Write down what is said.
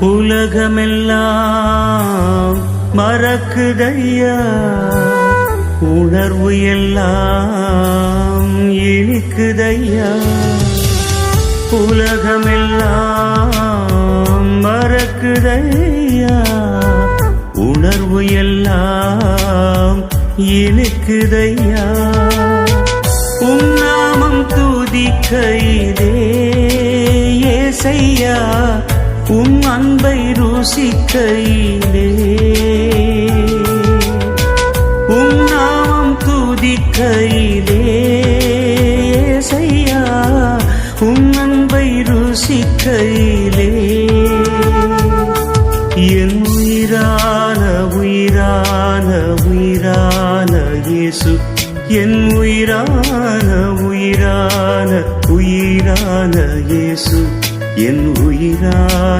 உலகமெல்லாம் மறக்குதையா, உணர்வு எல்லாம் இனிக்குதையா. உலகமெல்லாம் மறக்குதையா, உணர்வு எல்லாம் இனிக்குதையா. உம் நாமம் துதிக்கையிலே ஏசையா, உம் அன்பை ருசிக்கையிலே. உம் நாமம் துதிக்கையிலே ஏசையா, உம் அன்பை ருசிக்கையிலே. என் உயிரான உயிரான உயிரான இயேசு, என் உயிரான உயிரான உயிரான இயேசு, என் உயிரான